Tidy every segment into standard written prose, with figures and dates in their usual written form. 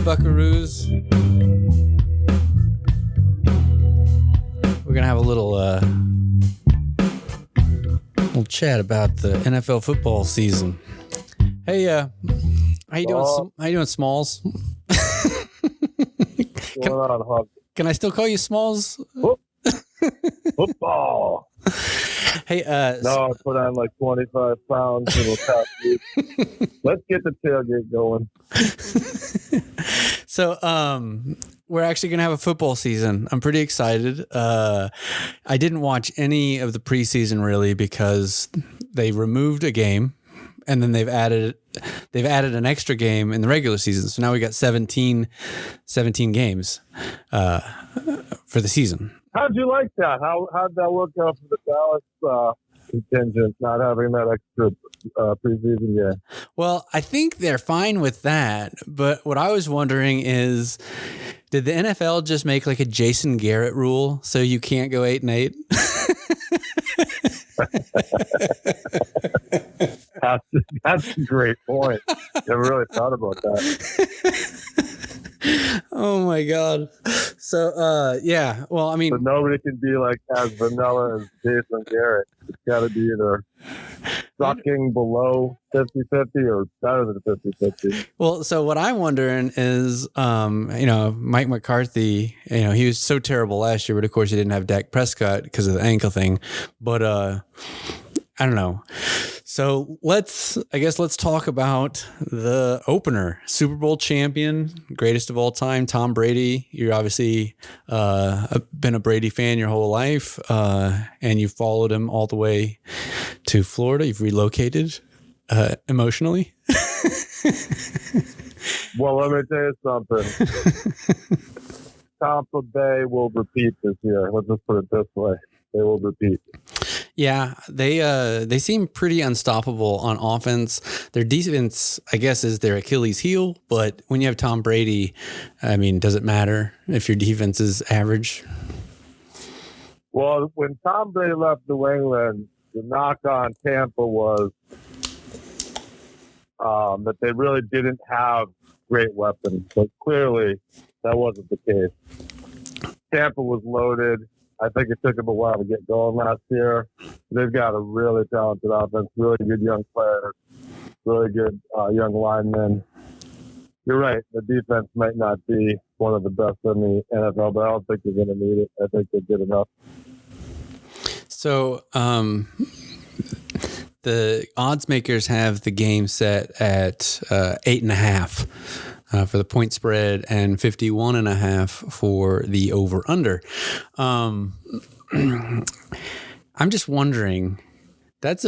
Buckaroos. We're gonna have a little chat about the NFL football season. Hey, how you doing? How you doing, Smalls? What's going on, Huck? Can I still call you Smalls? Football. Hey, no, I put on like 25 pounds. Let's get the tailgate going. So, we're actually going to have a football season. I'm pretty excited. I didn't watch any of the preseason really because they removed a game and then they've added an extra game in the regular season. So now we got 17 games, for the season. How'd you like that? How'd that work out for the Dallas contingent, not having that extra preseason game? Well, I think they're fine with that. But what I was wondering is, did the NFL just make like a Jason Garrett rule so you can't go 8-8? That's a great point. Never really thought about that. Oh my God. So, yeah, well, I mean, but nobody can be like as vanilla as Jason Garrett. It's got to be either sucking below 50-50 or better than 50-50. Well, so what I'm wondering is, Mike McCarthy, he was so terrible last year, but of course he didn't have Dak Prescott because of the ankle thing. But, I don't know. So let's talk about the opener. Super Bowl champion, greatest of all time, Tom Brady. You're obviously been a Brady fan your whole life, and you followed him all the way to Florida. You've relocated emotionally. Well, let me tell you something. Tampa Bay will repeat this year. Let's just put it this way. They will repeat. Yeah, they seem pretty unstoppable on offense. Their defense, I guess, is their Achilles heel. But when you have Tom Brady, I mean, does it matter if your defense is average? Well, when Tom Brady left New England, the knock on Tampa was that they really didn't have great weapons. But clearly, that wasn't the case. Tampa was loaded. I think it took them a while to get going last year. They've got a really talented offense, really good young players, really good young linemen. You're right. The defense might not be one of the best in the NFL, but I don't think they're going to need it. I think they're good enough. So the odds makers have the game set at 8.5. For the point spread and 51.5 for the over under. I'm just wondering, that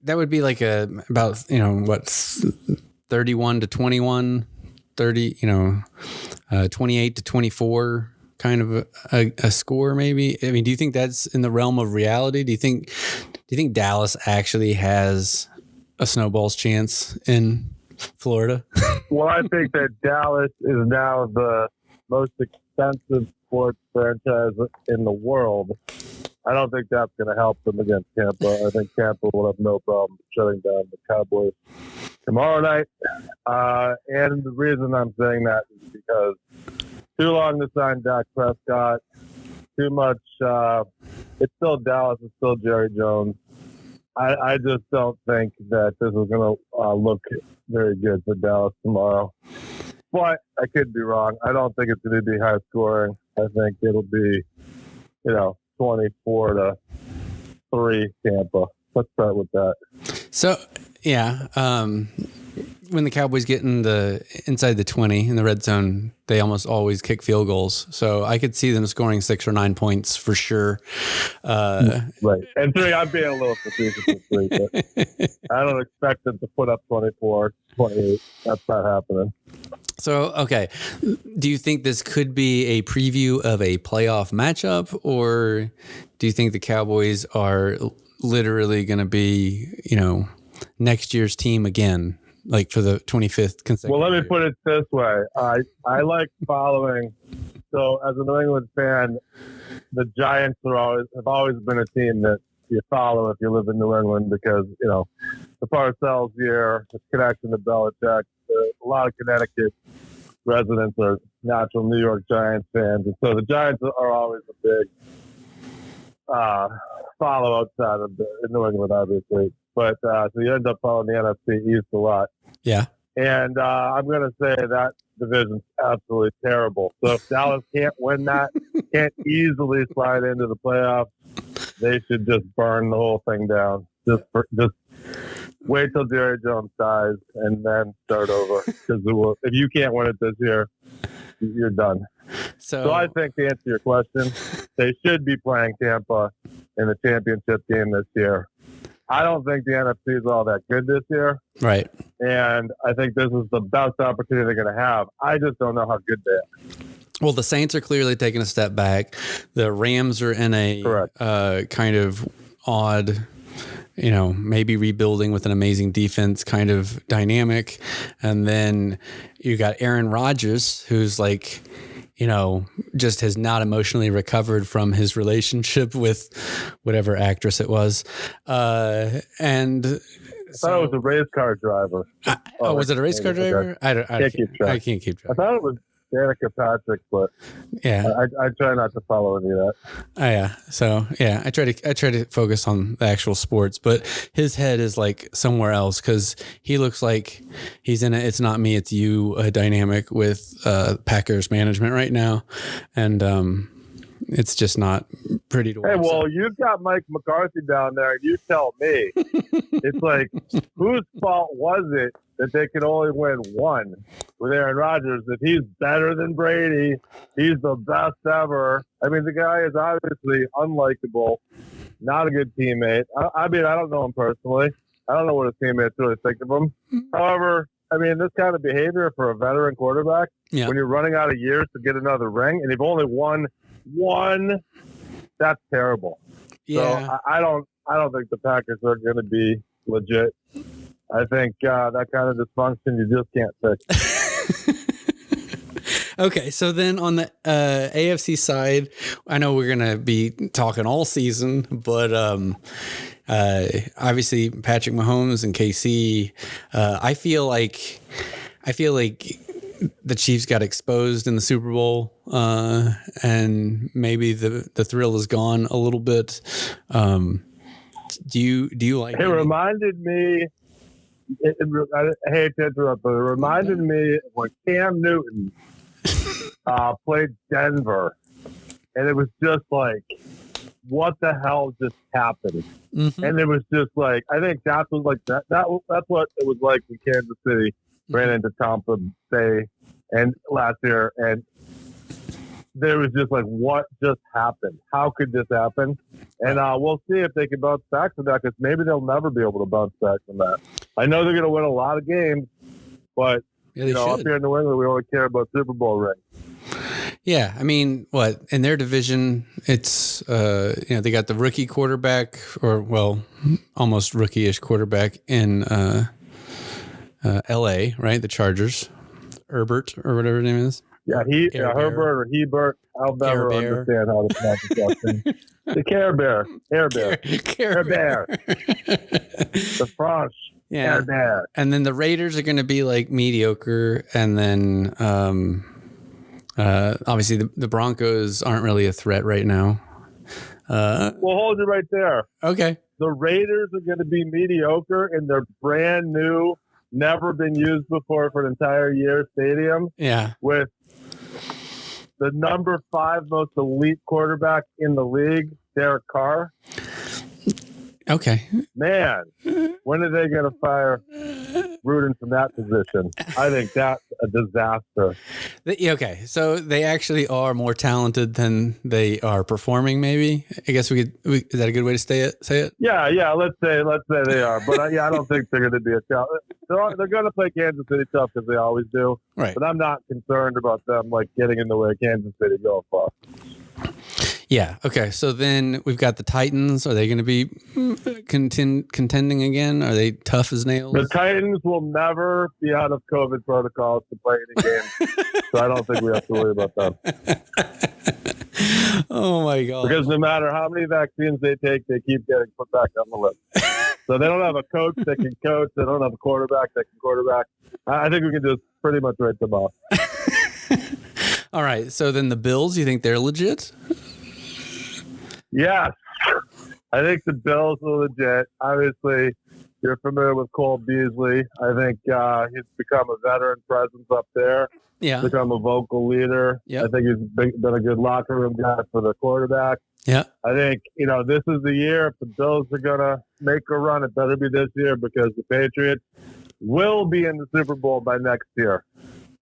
would be like about 31 to 21, 28 to 24 kind of a score maybe. I mean, do you think that's in the realm of reality? Do you think Dallas actually has a snowball's chance in Florida? Well, I think that Dallas is now the most expensive sports franchise in the world. I don't think that's going to help them against Tampa. I think Tampa will have no problem shutting down the Cowboys tomorrow night. And the reason I'm saying that is because too long to sign Dak Prescott, too much. It's still Dallas. It's still Jerry Jones. I just don't think that this is going to look very good for Dallas tomorrow. But I could be wrong. I don't think it's going to be high scoring. I think it'll be, 24-3 Tampa. Let's start with that. So, yeah, when the Cowboys get inside the 20 in the red zone, they almost always kick field goals. So I could see them scoring 6 or 9 points for sure. Right. And 3, I'm being a little facetious with 3, but I don't expect them to put up 24, 28. That's not happening. So, okay. Do you think this could be a preview of a playoff matchup, or do you think the Cowboys are literally going to be, next year's team again like for the 25th consecutive Well, let me year. put it this way. I like following. So as a New England fan, the Giants have always been a team that you follow if you live in New England because, the Parcells year, the connection to Belichick, a lot of Connecticut residents are natural New York Giants fans. And so the Giants are always a big follow outside of New England, obviously. But so you end up following the NFC East a lot. Yeah. And I'm going to say that division's absolutely terrible. So if Dallas can't win that, can't easily slide into the playoffs, they should just burn the whole thing down. Just wait till Jerry Jones dies and then start over. Because if you can't win it this year, you're done. So I think to answer your question, they should be playing Tampa in the championship game this year. I don't think the NFC is all that good this year. Right. And I think this is the best opportunity they're going to have. I just don't know how good they are. Well, the Saints are clearly taking a step back. The Rams are in a kind of odd, maybe rebuilding with an amazing defense kind of dynamic. And then you got Aaron Rodgers, who's like, just has not emotionally recovered from his relationship with whatever actress it was. And I thought it was a race car driver. Was it a race car driver? I can't keep track. I thought it was Danica Patrick, but yeah, I try not to follow any of that. Oh yeah, so yeah, I try to focus on the actual sports, but his head is like somewhere else because he looks like he's in a "it's not me, it's you" dynamic with Packers management right now, and it's just not pretty to watch. Hey, well, you've got Mike McCarthy down there, and you tell me. It's like, whose fault was it that they could only win one with Aaron Rodgers? If he's better than Brady, he's the best ever. I mean, the guy is obviously unlikable, not a good teammate. I mean, I don't know him personally. I don't know what his teammates really think of him. However, I mean, this kind of behavior for a veteran quarterback, when you're running out of years to get another ring, and you've only won one, that's terrible. Yeah. So I don't think the Packers are going to be legit. I think that kind of dysfunction you just can't fix. Okay, so then on the AFC side, I know we're going to be talking all season, but obviously Patrick Mahomes and KC, I feel like the Chiefs got exposed in the Super Bowl, and maybe the thrill is gone a little bit. Do you like? It reminded me. I hate to interrupt, but it reminded me when Cam Newton played Denver, and it was just like, what the hell just happened? Mm-hmm. And it was just like, I think that was like that. That's what it was like when Kansas City ran into Tampa Bay and last year, and there was just like, what just happened? How could this happen? And we'll see if they can bounce back from that, because maybe they'll never be able to bounce back from that. I know they're going to win a lot of games, but up here in New England, we only care about Super Bowl rings. Yeah, I mean, in their division, it's they got the rookie quarterback, or almost rookie-ish quarterback in L.A., right? The Chargers, Herbert or whatever his name is. Yeah, Herbert or Hebert. I'll never understand how to pronounce the The Care Bear. Care Bear. Care Bear. The French. Yeah. Care Bear. And then the Raiders are going to be like mediocre. And then obviously the Broncos aren't really a threat right now. We'll hold you right there. Okay. The Raiders are going to be mediocre in their brand new, never been used before for an entire year stadium. Yeah. With the number 5 most elite quarterback in the league, Derek Carr. Okay. Man, when are they going to fire Gruden from that position? I think that's a disaster. Okay, so they actually are more talented than they are performing. Maybe I guess is that a good way to say it? Yeah. Let's say they are, but I don't think they're going to be a challenge. They're going to play Kansas City tough because they always do. Right. But I'm not concerned about them getting in the way of Kansas City going far. Yeah. Okay. So then we've got the Titans. Are they going to be contending again? Are they tough as nails? The Titans will never be out of COVID protocols to play any games, so I don't think we have to worry about them. Oh my God! Because no matter how many vaccines they take, they keep getting put back on the list. So they don't have a coach that can coach. They don't have a quarterback that can quarterback. I think we can just pretty much write them off. All right. So then the Bills, you think they're legit? Yes. I think the Bills are legit. Obviously, you're familiar with Cole Beasley. I think he's become a veteran presence up there. Yeah. Become a vocal leader. Yep. I think he's been a good locker room guy for the quarterback. Yeah. I think, this is the year. If the Bills are going to make a run, it better be this year because the Patriots will be in the Super Bowl by next year.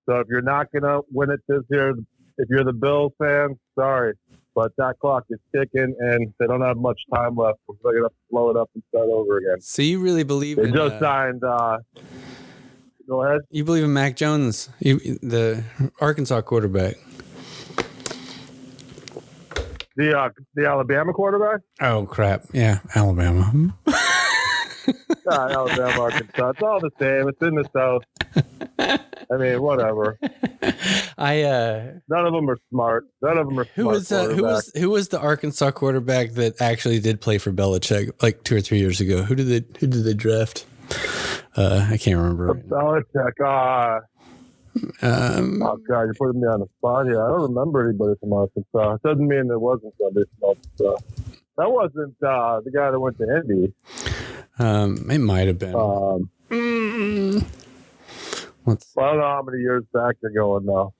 So if you're not going to win it this year, if you're the Bills fan, sorry. But that clock is ticking, and they don't have much time left. They're going to blow it up and start over again. So you really believe they just signed go ahead. You believe in Mac Jones, the Arkansas quarterback. The Alabama quarterback? Oh, crap. Yeah, Alabama. Alabama, Arkansas. It's all the same. It's in the South. I mean, whatever. None of them are smart. None of them are smart. Who was the Arkansas quarterback that actually did play for Belichick like 2 or 3 years ago? Who did they draft? I can't remember. Belichick. Oh God, you're putting me on the spot here. I don't remember anybody from Arkansas. It doesn't mean there wasn't somebody from Arkansas. That wasn't the guy that went to Indy. It might have been. I don't know how many years back they're going now.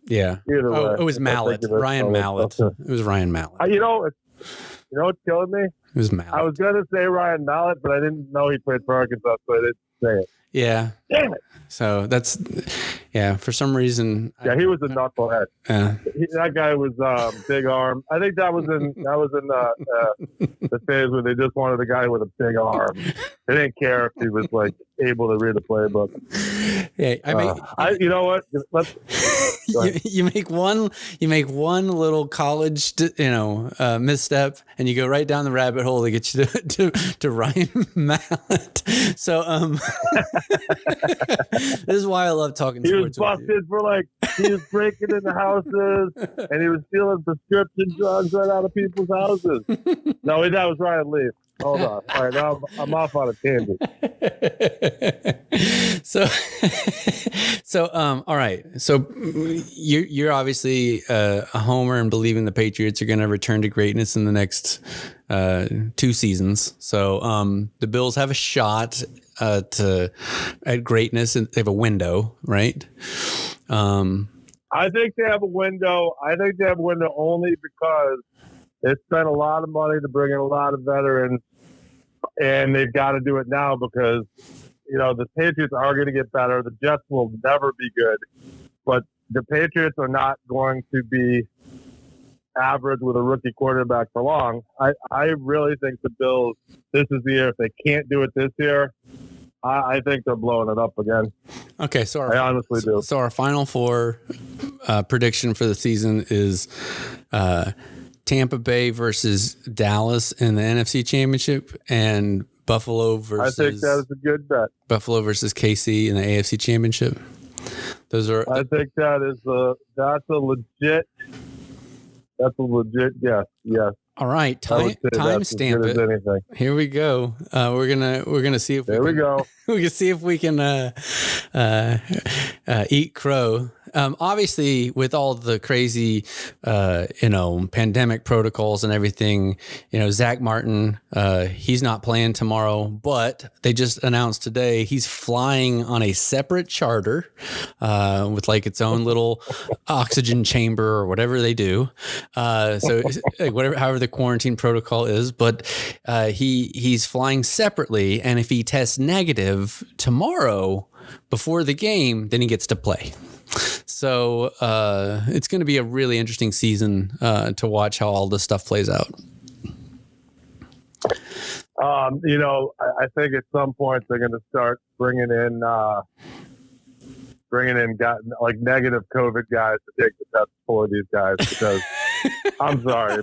Yeah. Either way. It was Mallett. Ryan Mallett. It was Ryan Mallett. You know what's killing me? It was Mallett. I was going to say Ryan Mallett, but I didn't know he played for Arkansas, so I didn't say it. Yeah. Damn it. So that's, for some reason. Yeah, he was a knucklehead. That guy was big arm. I think that was in the phase where they just wanted a guy with a big arm. They didn't care if he was like able to read a playbook. Yeah, you know what? You make one little college, misstep, and you go right down the rabbit hole to get you to Ryan Mallett. So, this is why I love talking sports. He was busted he was breaking into houses and he was stealing prescription drugs right out of people's houses. No, that was Ryan Leaf. Hold on. All right, now I'm off on a tangent. All right. So you're obviously a homer and believing the Patriots are going to return to greatness in the next 2 seasons. So the Bills have a shot at greatness, and they have a window, right? I think they have a window. Only because they spent a lot of money to bring in a lot of veterans, and they've got to do it now because, the Patriots are going to get better. The Jets will never be good, but the Patriots are not going to be average with a rookie quarterback for long. I really think the Bills, this is the year. If they can't do it this year, I think they're blowing it up again. Okay, so I honestly do. So our Final Four prediction for the season is Tampa Bay versus Dallas in the NFC Championship, and Buffalo versus. I think that is a good bet. Buffalo versus KC in the AFC Championship. Those are. I think that's a legit guess. Yes. All right, time stamp it. Here we go. We're gonna see if we can see if we can eat crow. Obviously, with all the crazy, pandemic protocols and everything, Zach Martin, he's not playing tomorrow, but they just announced today he's flying on a separate charter with like its own little oxygen chamber or whatever they do. So however the quarantine protocol is, but he's flying separately, and if he tests negative tomorrow before the game, then he gets to play. So it's going to be a really interesting season to watch how all this stuff plays out. I think at some point they're going to start bringing in guys, like negative COVID guys to take the test for these guys because I'm sorry.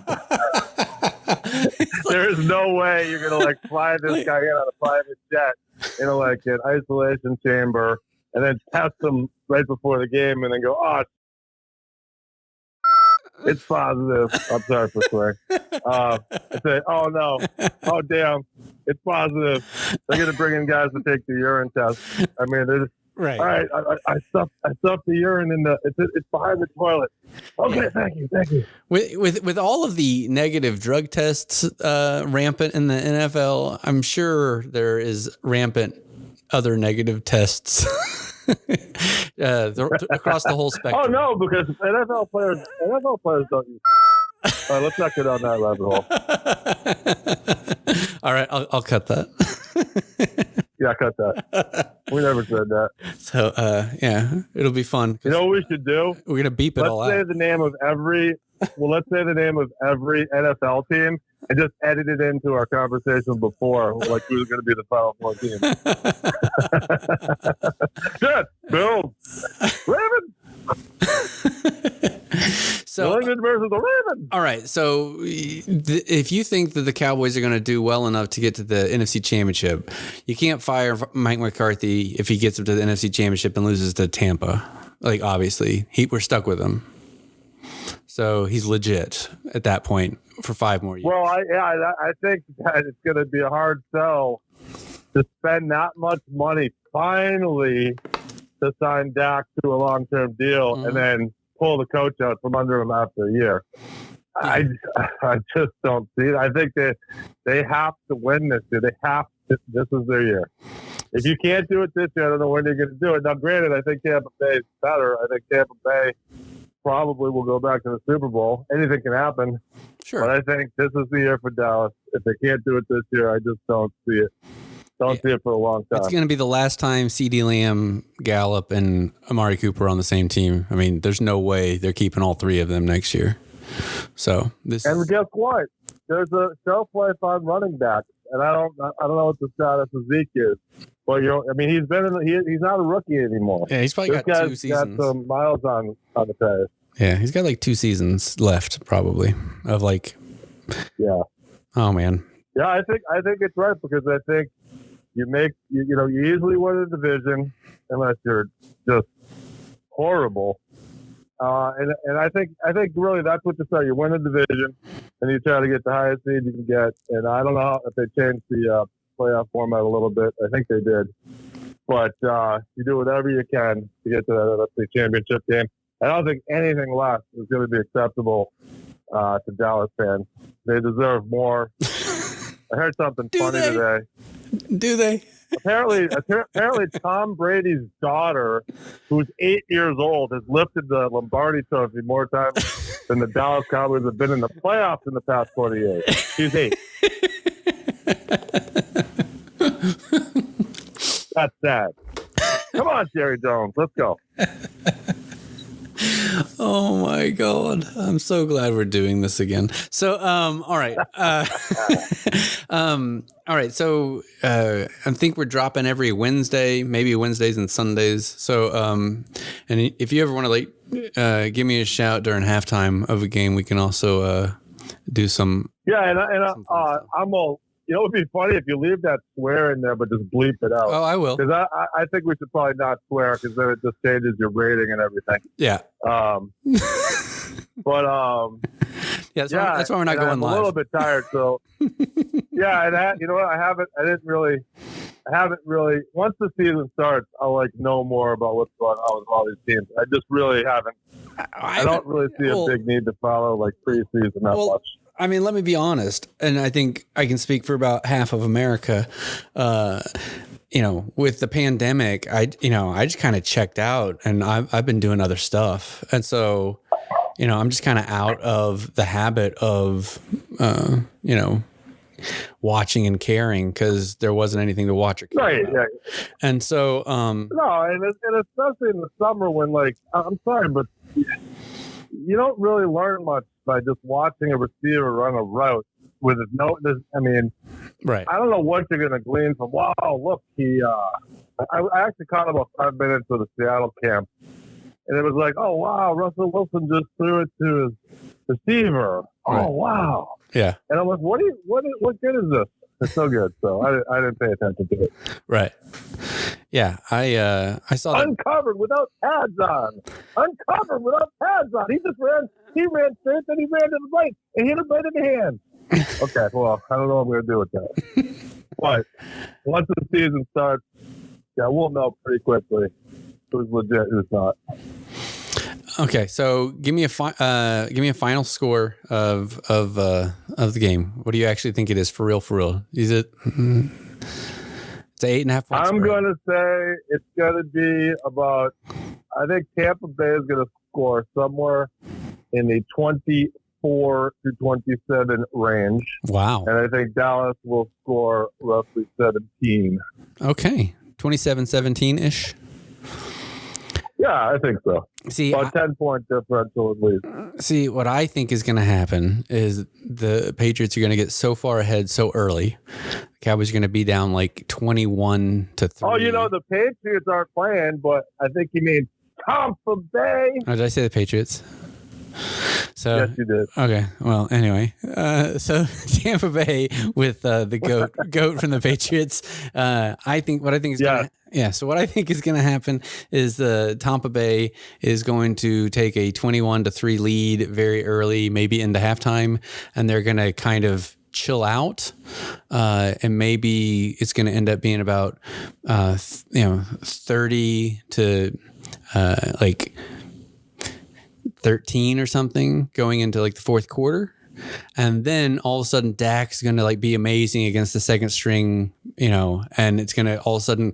There is no way you're going to like fly this guy in on a private jet in like an isolation chamber and then test him right before the game and then go, oh, it's positive. I'm sorry for swearing. I say, oh no, oh damn, it's positive. They're going to bring in guys to take the urine test. I mean, they're just, Right. all right, I stuffed the urine in it's behind the toilet. Okay, yeah. Thank you. With all of the negative drug tests rampant in the NFL, I'm sure there is rampant other negative tests across the whole spectrum. Oh no, because NFL players don't use. All right, let's not get down that rabbit hole. All right, I'll cut that. Yeah, cut that. We never said that. So, yeah, it'll be fun. You know what we should do? We're gonna beep it all out. Let's say the name of every NFL team and just edit it into our conversation before, like who's going to be the Final Four team. Good, Bills, Ravens. So, New England versus the Ravens. All right. So, if you think that the Cowboys are going to do well enough to get to the NFC Championship, you can't fire Mike McCarthy if he gets them to the NFC Championship and loses to Tampa. Like, obviously, we're stuck with him. So he's legit at that point for 5 more years. Well, I think that it's going to be a hard sell to spend that much money finally to sign Dak to a long-term deal and then pull the coach out from under him after a year. I just don't see it. I think they have to win this year. They have to. This is their year. If you can't do it this year, I don't know when you're going to do it. Now, granted, I think Tampa Bay is better. I think Tampa Bay probably will go back to the Super Bowl. Anything can happen. Sure. But I think this is the year for Dallas. If they can't do it this year, I just don't see it. See it for a long time. It's going to be the last time CeeDee Lamb, Gallup, and Amari Cooper on the same team. I mean, there's no way they're keeping all 3 of them next year. So guess what? There's a shelf life on running backs, and I don't know what the status of Zeke is. Well, he's he's not a rookie anymore. Yeah, he's probably got 2 seasons. Got some miles on the tires. Yeah, he's got like 2 seasons left, probably, of like. Yeah. Oh man. Yeah, I think it's right because I think you easily win a division unless you're just horrible. And I think really that's what you say. You win a division and you try to get the highest seed you can get. And I don't know if they changed the playoff format a little bit. I think they did. But you do whatever you can to get to that NFC Championship game. I don't think anything less is going to be acceptable to Dallas fans. They deserve more. I heard something funny today. Do they? Apparently, Tom Brady's daughter, who's 8 years old, has lifted the Lombardi Trophy more times than the Dallas Cowboys have been in the playoffs in the past 20 years. She's 8. That's sad. Come on, Jerry Jones. Let's go. Oh my God. I'm so glad we're doing this again. So, all right. All right. So, I think we're dropping every Wednesday, maybe Wednesdays and Sundays. So, and if you ever want to give me a shout during halftime of a game, we can also, do some. Yeah. And I'm all, it would be funny if you leave that swear in there, but just bleep it out. Oh, I will. Because I think we should probably not swear because then it just changes your rating and everything. Yeah. Yeah, that's why we're not going live. I'm a little bit tired, so yeah. And you know what? I haven't really. Once the season starts, I'll know more about what's going on with all these teams. I just really haven't. I don't really see a big need to follow preseason that much. I mean, let me be honest, and I think I can speak for about half of America. With the pandemic, I just kind of checked out, and I've been doing other stuff, and so, I'm just kind of out of the habit of, watching and caring because there wasn't anything to watch or care about. Right. And so, no, and especially in the summer when, I'm sorry, but you don't really learn much by just watching a receiver run a route with his right. I don't know what you're going to glean from, wow, look, I actually caught about 5 minutes of the Seattle camp. and it was like, oh wow, Russell Wilson just threw it to his receiver. Right. Oh wow. Yeah. And I'm like, what good is this? It's so good. So I didn't pay attention to it. Right. Yeah. I saw that. Uncovered without pads on. Uncovered without pads on. He ran straight, then he ran to the right and hit him right in the hand. Okay, well, I don't know what I'm going to do with that. But once the season starts, yeah, we'll know pretty quickly who's legit, who's not. Okay, so give me a final score of the game. What do you actually think it is for real? For real, is it? It's 8.5 points. I'm going to say it's going to be about. I think Tampa Bay is going to score somewhere in the 24 to 27 range. Wow. And I think Dallas will score roughly 17. Okay, 27-17 ish. Yeah, I think so. See, about 10-point differential at least. See, what I think is going to happen is the Patriots are going to get so far ahead so early. The Cowboys are going to be down like 21-3. Oh, the Patriots aren't playing, but I think you mean Tampa Bay. Oh, did I say the Patriots? So, yes, you did. Okay. Well, anyway, so Tampa Bay with the goat from the Patriots. So what I think is going to happen is the Tampa Bay is going to take a 21-3 lead very early, maybe into halftime, and they're going to kind of chill out, and maybe it's going to end up being about 30 to like 13 or something going into like the fourth quarter. And then all of a sudden Dak's going to like be amazing against the second string, and it's going to all of a sudden,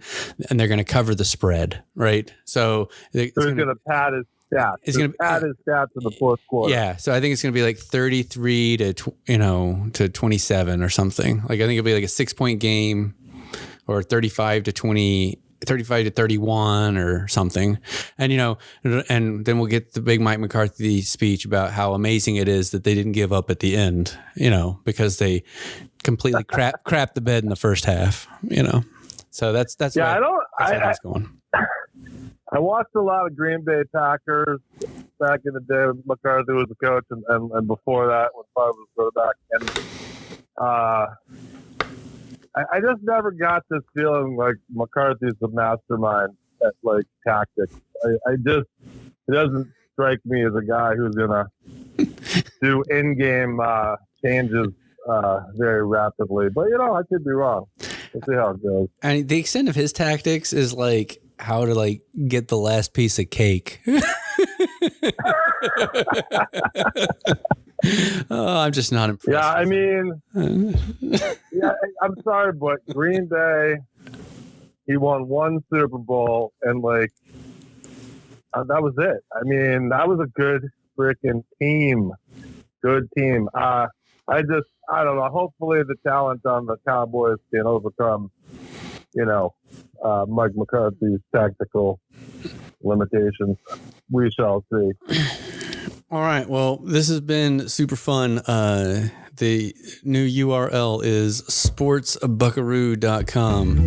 and they're going to cover the spread. Right. So he's going to pad his stats. He's going to pad his stats in the fourth quarter. Yeah. So I think it's going to be like 33 to 27 or something. Like, I think it'll be like a 6-point game, or 35 to 31 or something. And, and then we'll get the big Mike McCarthy speech about how amazing it is that they didn't give up at the end, because they completely crap the bed in the first half, So that's yeah, that's going. I watched a lot of Green Bay Packers back in the day when McCarthy was the coach, and before that when Favre was quarterback. And I just never got this feeling like McCarthy's the mastermind at like tactics. It doesn't strike me as a guy who's gonna do in-game changes very rapidly. But I could be wrong. We'll see how it goes. And the extent of his tactics is like how to like get the last piece of cake. Oh, I'm just not impressed. Yeah, I mean, I'm sorry, but Green Bay, he won one Super Bowl, and like that was it. I mean, that was a good freaking team. Good team. I don't know. Hopefully, the talent on the Cowboys can overcome, Mike McCarthy's tactical limitations. We shall see. All right. Well, this has been super fun. The new URL is SportsBuckaroo.com.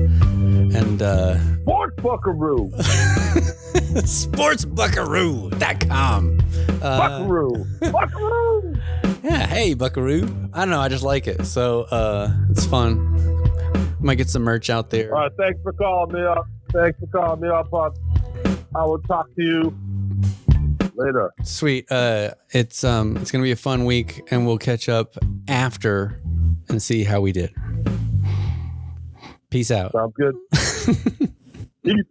And SportsBuckaroo. SportsBuckaroo.com. Buckaroo. Yeah. Hey, Buckaroo. I don't know. I just like it. So it's fun. Might get some merch out there. All right. Thanks for calling me up. I will talk to you later. Sweet. It's going to be a fun week, and we'll catch up after and see how we did. Peace out. Sounds good. Peace.